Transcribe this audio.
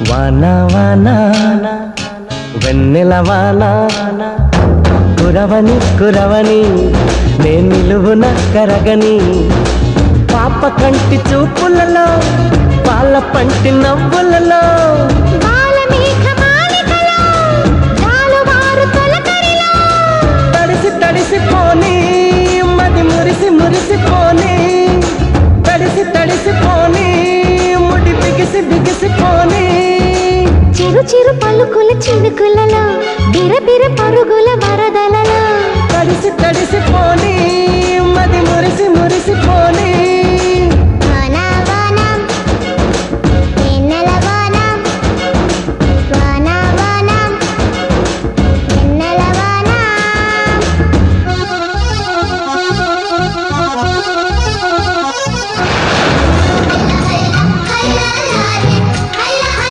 వాన వాన వెన్నెల వాన కురవని కురవని నే నిలువున కరగని పాప కంటి చూపులలో పాల పంటి నవ్వులలో తడిసి తడిసిపోని మది మురిసి మురిసిపోని తడిసి తడిసిపోని ముడి బిగిసి బిగిసిపోని చిరు చిరు పలుకుల చినుకులలో బిర బిర పరుగుల వరదలలో తడిసి తడిసిపోని